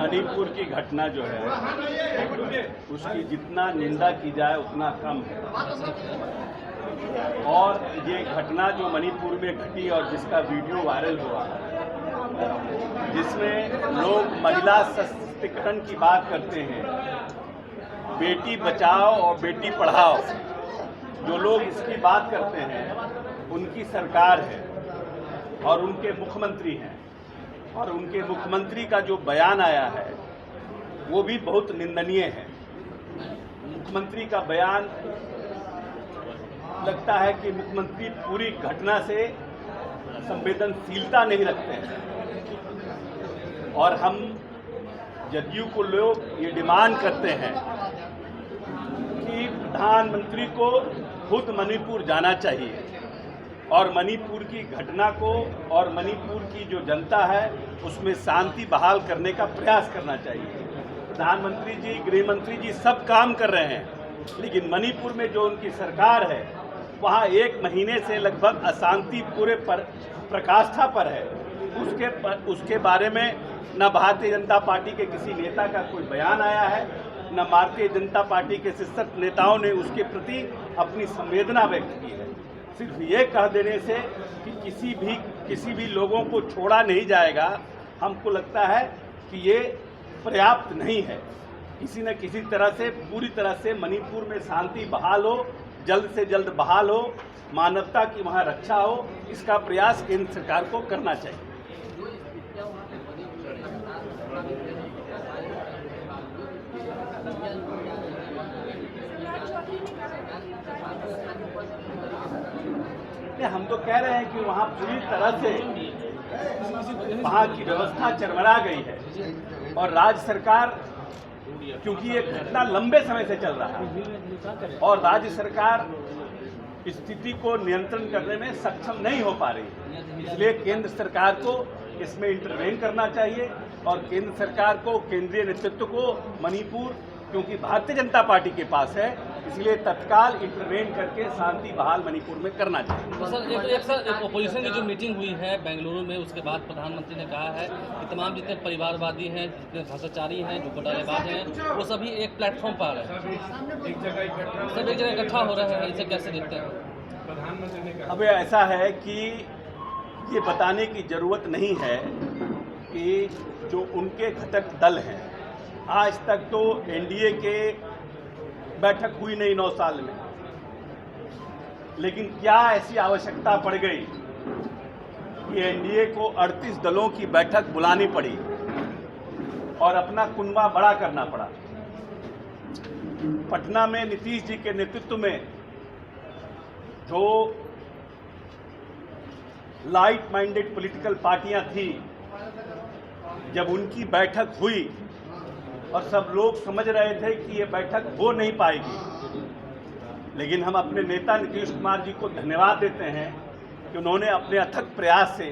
मणिपुर की घटना जो है उसकी जितना निंदा की जाए उतना कम है। और ये घटना जो मणिपुर में घटी और जिसका वीडियो वायरल हुआ, जिसमें लोग महिला सशक्तिकरण की बात करते हैं, बेटी बचाओ और बेटी पढ़ाओ, जो लोग इसकी बात करते हैं उनकी सरकार है और उनके मुख्यमंत्री हैं। और उनके मुख्यमंत्री का जो बयान आया है वो भी बहुत निंदनीय है। मुख्यमंत्री का बयान लगता है कि मुख्यमंत्री पूरी घटना से संवेदनशीलता नहीं रखते हैं। और हम जदयू को लोग ये डिमांड करते हैं कि प्रधानमंत्री को खुद मणिपुर जाना चाहिए और मणिपुर की घटना को और मणिपुर की जो जनता है उसमें शांति बहाल करने का प्रयास करना चाहिए। प्रधानमंत्री जी, गृह मंत्री जी सब काम कर रहे हैं, लेकिन मणिपुर में जो उनकी सरकार है वहाँ 1 महीने से लगभग अशांति पूरे प्रकाष्ठा पर है। उसके बारे में न भारतीय जनता पार्टी के किसी नेता का कोई बयान आया है, न भारतीय जनता पार्टी के शीर्ष नेताओं ने उसके प्रति अपनी संवेदना व्यक्त की है। सिर्फ ये कह देने से कि किसी भी लोगों को छोड़ा नहीं जाएगा, हमको लगता है कि ये पर्याप्त नहीं है। किसी न किसी तरह से पूरी तरह से मणिपुर में शांति बहाल हो, जल्द से जल्द बहाल हो, मानवता की वहाँ रक्षा हो, इसका प्रयास केंद्र सरकार को करना चाहिए। हम तो कह रहे हैं कि वहाँ पूरी तरह से वहाँ की व्यवस्था चरमरा गई है और राज्य सरकार, क्योंकि ये घटना लंबे समय से चल रहा है और राज्य सरकार स्थिति को नियंत्रण करने में सक्षम नहीं हो पा रही है, इसलिए केंद्र सरकार को इसमें इंटरवेन करना चाहिए। और केंद्र सरकार को, केंद्रीय नेतृत्व को मणिपुर, क्योंकि भारतीय जनता पार्टी के पास है, इसलिए तत्काल इंटरवेन करके शांति बहाल मणिपुर में करना चाहिए। तो सर एक ओपोजिशन की जो मीटिंग हुई है बेंगलुरु में, उसके बाद प्रधानमंत्री ने कहा है कि तमाम जितने परिवारवादी हैं, जितने भ्रष्टाचारी हैं, जो घोटालेबाज हैं, वो सभी एक प्लेटफॉर्म पर आ रहे हैं, सब एक जगह इकट्ठा हो रहे हैं। इसे कैसे देखते हैं? अब ऐसा है कि ये बताने की जरूरत नहीं है कि जो उनके घटक दल हैं, आज तक तो एनडीए के बैठक हुई नहीं 9 साल में, लेकिन क्या ऐसी आवश्यकता पड़ गई कि एनडीए को 38 दलों की बैठक बुलानी पड़ी और अपना कुनबा बड़ा करना पड़ा। पटना में नीतीश जी के नेतृत्व में जो लाइट माइंडेड पॉलिटिकल पार्टियां थी, जब उनकी बैठक हुई और सब लोग समझ रहे थे कि ये बैठक हो नहीं पाएगी, लेकिन हम अपने नेता नीतीश कुमार जी को धन्यवाद देते हैं कि उन्होंने अपने अथक प्रयास से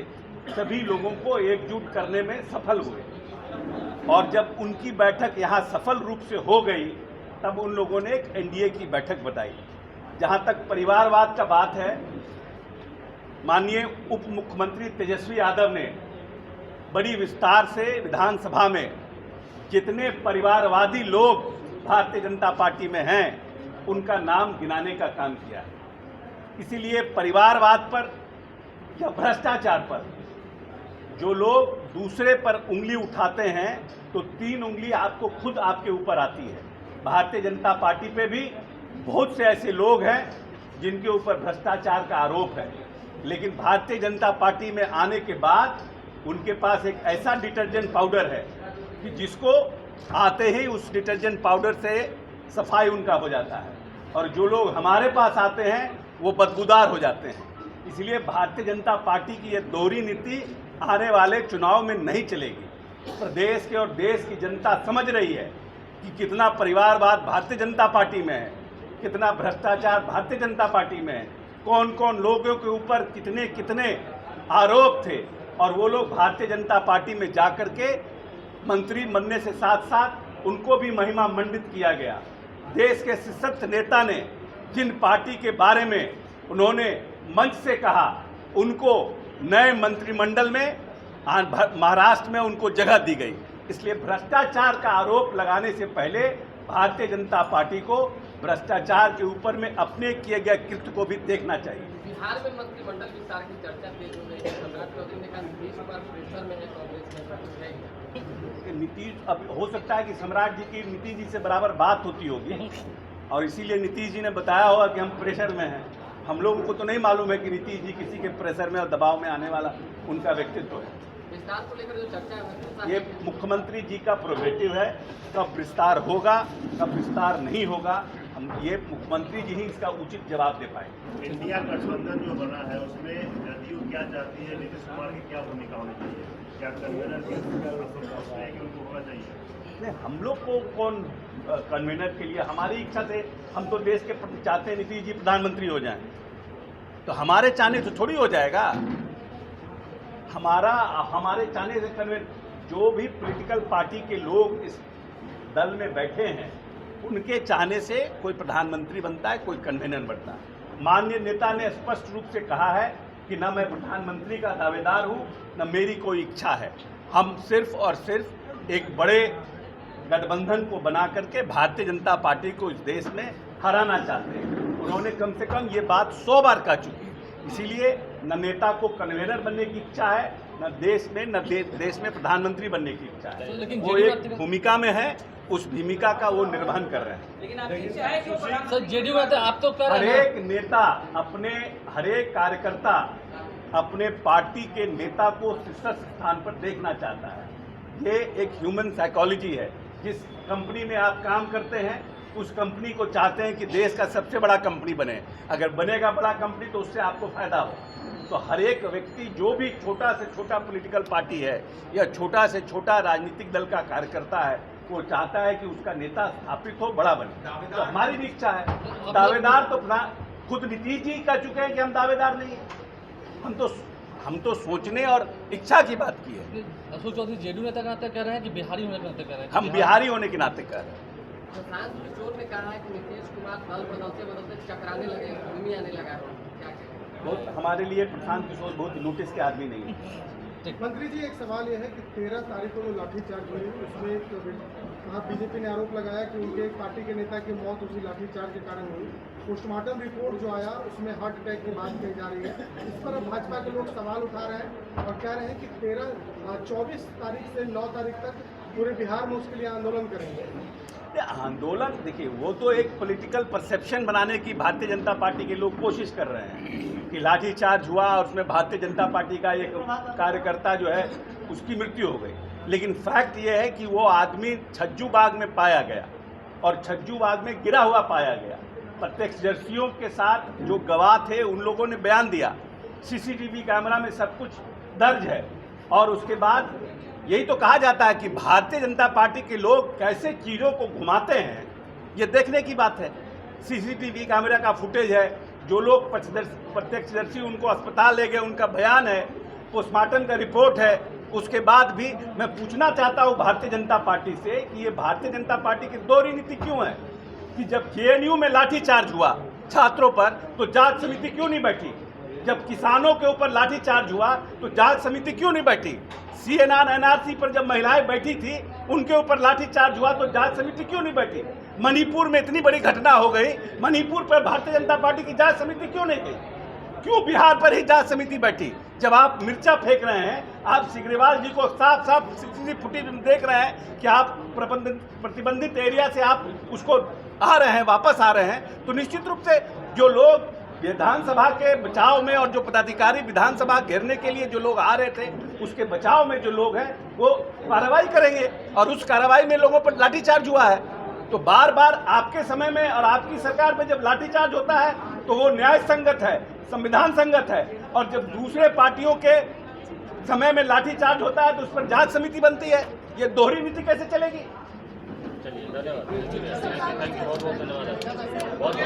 सभी लोगों को एकजुट करने में सफल हुए। और जब उनकी बैठक यहाँ सफल रूप से हो गई, तब उन लोगों ने एक एनडीए की बैठक बताई। जहाँ तक परिवारवाद का बात है, माननीय उप मुख्यमंत्री तेजस्वी यादव ने बड़ी विस्तार से विधानसभा में जितने परिवारवादी लोग भारतीय जनता पार्टी में हैं उनका नाम गिनाने का काम किया। इसीलिए परिवारवाद पर या भ्रष्टाचार पर जो लोग दूसरे पर उंगली उठाते हैं तो 3 उंगली आपको खुद आपके ऊपर आती है। भारतीय जनता पार्टी पे भी बहुत से ऐसे लोग हैं जिनके ऊपर भ्रष्टाचार का आरोप है, लेकिन भारतीय जनता पार्टी में आने के बाद उनके पास एक ऐसा डिटर्जेंट पाउडर है कि जिसको आते ही उस डिटर्जेंट पाउडर से सफाई उनका हो जाता है, और जो लोग हमारे पास आते हैं वो बदबूदार हो जाते हैं। इसलिए भारतीय जनता पार्टी की ये दोहरी नीति आने वाले चुनाव में नहीं चलेगी। प्रदेश के और देश की जनता समझ रही है कि कितना परिवारवाद भारतीय जनता पार्टी में है, कितना भ्रष्टाचार भारतीय जनता पार्टी में है, कौन कौन लोगों के ऊपर कितने कितने आरोप थे, और वो लोग भारतीय जनता पार्टी में जाकर के मंत्री बनने से साथ साथ उनको भी महिमा मंडित किया गया। देश के शीर्ष नेता ने जिन पार्टी के बारे में उन्होंने मंच से कहा, उनको नए मंत्रिमंडल में महाराष्ट्र में उनको जगह दी गई। इसलिए भ्रष्टाचार का आरोप लगाने से पहले भारतीय जनता पार्टी को भ्रष्टाचार के ऊपर में अपने किए गए कृत्य को भी देखना चाहिए। बिहार में मंत्रिमंडल विस्तार की चर्चा तेज हो गई है। सम्राट चौधरी ने कहा नीतीश कुमार प्रेशर में है, कांग्रेस में कुछ है। नीतीश, अब हो सकता है कि सम्राट जी की नीतीश जी से बराबर बात होती होगी और इसीलिए नीतीश जी ने बताया होगा कि हम प्रेशर में हैं। हम लोगों को तो नहीं मालूम है कि नीतीश जी किसी के प्रेशर में और दबाव में आने वाला उनका व्यक्तित्व है। विस्तार को लेकर जो चर्चा है ये मुख्यमंत्री जी का प्रोग्रेटिव है, कब विस्तार होगा कब विस्तार नहीं होगा, हम ये मुख्यमंत्री जी ही इसका उचित जवाब दे पाएंगे। इंडिया गठबंधन जो बना है उसमें जदयू क्या चाहती है, नीतीश कुमार की क्या भूमिका होनी चाहिए, क्या कन्वीनर की सोचते हैं कि उनको होना चाहिए? नहीं, हम लोग को कौन कन्वीनर के लिए, हमारी इच्छा से हम तो देश के चाहते हैं नीतीश जी प्रधानमंत्री हो जाएं, तो हमारे चाहने से थोड़ी हो जाएगा। हमारे चाहने से कन्वीनर, जो भी पॉलिटिकल पार्टी के लोग इस दल में बैठे हैं उनके चाहने से कोई प्रधानमंत्री बनता है, कोई कन्वीनर बनता है। माननीय नेता ने स्पष्ट रूप से कहा है कि न मैं प्रधानमंत्री का दावेदार हूं, न मेरी कोई इच्छा है। हम सिर्फ और सिर्फ एक बड़े गठबंधन को बना करके भारतीय जनता पार्टी को इस देश में हराना चाहते हैं। उन्होंने कम से कम ये बात 100 बार कह चुकी है। इसीलिए न नेता को कन्वीनर बनने की इच्छा है, न देश में देश में प्रधानमंत्री बनने की इच्छा है। लेकिन वो एक भूमिका में है, उस भूमिका का वो निर्वहन कर रहे हैं। लेकिन सर जेडीयू में आप तो कर हर रहे हैं। एक नेता हर एक कार्यकर्ता अपने पार्टी के नेता को शीर्ष स्थान पर देखना चाहता है। ये एक ह्यूमन साइकोलॉजी है। जिस कंपनी में आप काम करते हैं उस कंपनी को चाहते हैं कि देश का सबसे बड़ा कंपनी बने। अगर बनेगा बड़ा कंपनी तो उससे आपको फायदा हो। तो हर एक व्यक्ति, जो भी छोटा से छोटा पॉलिटिकल पार्टी है या छोटा से छोटा राजनीतिक दल का कार्यकर्ता है, वो चाहता है कि उसका नेता स्थापित हो, बड़ा बने। तो हमारी भी इच्छा है। दावेदार तो खुद नीतीश जी कह चुके हैं कि हम दावेदार नहीं हैं। हम तो सोचने और इच्छा की बात की है। अशोक चौधरी जेडीयू नेता के नाते कह रहे हैं कि बिहारी होने के नाते कह रहे हैं? हम बिहारी होने के नाते कह रहे हैं। प्रशांत किशोर ने कहा है कि नीतीश कुमार दल बदलते बदलते चकराने लगे, भूमि आने लगा है। क्या कहें? बहुत हमारे लिए प्रशांत किशोर बहुत नोटिस के आदमी नहीं है। मंत्री जी, एक सवाल यह है कि 13 तारीख को जो लाठीचार्ज हुई उसमें वहाँ बीजेपी ने आरोप लगाया कि उनके एक पार्टी के नेता की मौत उसी लाठीचार्ज के कारण हुई। पोस्टमार्टम रिपोर्ट जो आया उसमें हार्ट अटैक की बात कही जा रही है। इस पर अब भाजपा के लोग सवाल उठा रहे हैं और कह रहे हैं कि 24 तारीख से 9 तारीख तक पूरे बिहार में उसके लिए आंदोलन करेंगे। आंदोलन, देखिए, वो तो एक पॉलिटिकल परसेप्शन बनाने की भारतीय जनता पार्टी के लोग कोशिश कर रहे हैं कि लाठीचार्ज हुआ और उसमें भारतीय जनता पार्टी का एक कार्यकर्ता जो है उसकी मृत्यु हो गई। लेकिन फैक्ट ये है कि वो आदमी छज्जू बाग में पाया गया और छज्जू बाग में गिरा हुआ पाया गया। प्रत्यक्षदर्शियों के साथ जो गवाह थे उन लोगों ने बयान दिया, सीसीटीवी कैमरा में सब कुछ दर्ज है। और उसके बाद यही तो कहा जाता है कि भारतीय जनता पार्टी के लोग कैसे चीज़ों को घुमाते हैं, ये देखने की बात है। सीसीटीवी कैमरा का फुटेज है, जो लोग प्रत्यक्षदर्शी उनको अस्पताल ले गए उनका बयान है, पोस्टमार्टम का रिपोर्ट है। उसके बाद भी मैं पूछना चाहता हूँ भारतीय जनता पार्टी से कि ये भारतीय जनता पार्टी की दोहरी नीति क्यों है कि जब जेएनयू में लाठीचार्ज हुआ छात्रों पर तो जांच समिति क्यों नहीं बैठी? जब किसानों के ऊपर लाठीचार्ज हुआ तो जांच समिति क्यों नहीं बैठी? सीएनआर एनआरसी पर जब महिलाएं बैठी थी उनके ऊपर लाठीचार्ज हुआ तो जांच समिति क्यों नहीं बैठी? मणिपुर में इतनी बड़ी घटना हो गई, मणिपुर पर भारतीय जनता पार्टी की जांच समिति क्यों नहीं गई? क्यों बिहार पर ही जांच समिति बैठी? जब आप मिर्चा फेंक रहे हैं, आप सिग्रीवाल जी को साफ साफ सीसीटीवी फुटेज में देख रहे हैं कि आप प्रतिबंधित एरिया से आप उसको आ रहे हैं, वापस आ रहे हैं, तो निश्चित रूप से जो लोग विधानसभा के बचाव में और जो पदाधिकारी विधानसभा घेरने के लिए जो लोग आ रहे थे उसके बचाव में जो लोग हैं वो कार्रवाई करेंगे। और उस कार्रवाई में लोगों पर लाठीचार्ज हुआ है। तो बार बार आपके समय में और आपकी सरकार में जब लाठीचार्ज होता है तो वो न्याय संगत है, संविधान संगत है। और जब दूसरे पार्टियों के समय में लाठीचार्ज होता है तो उस पर जांच समिति बनती है। ये दोहरी नीति कैसे चलेगी? चलिए, धन्यवाद। थैंक यू, बहुत बहुत धन्यवाद।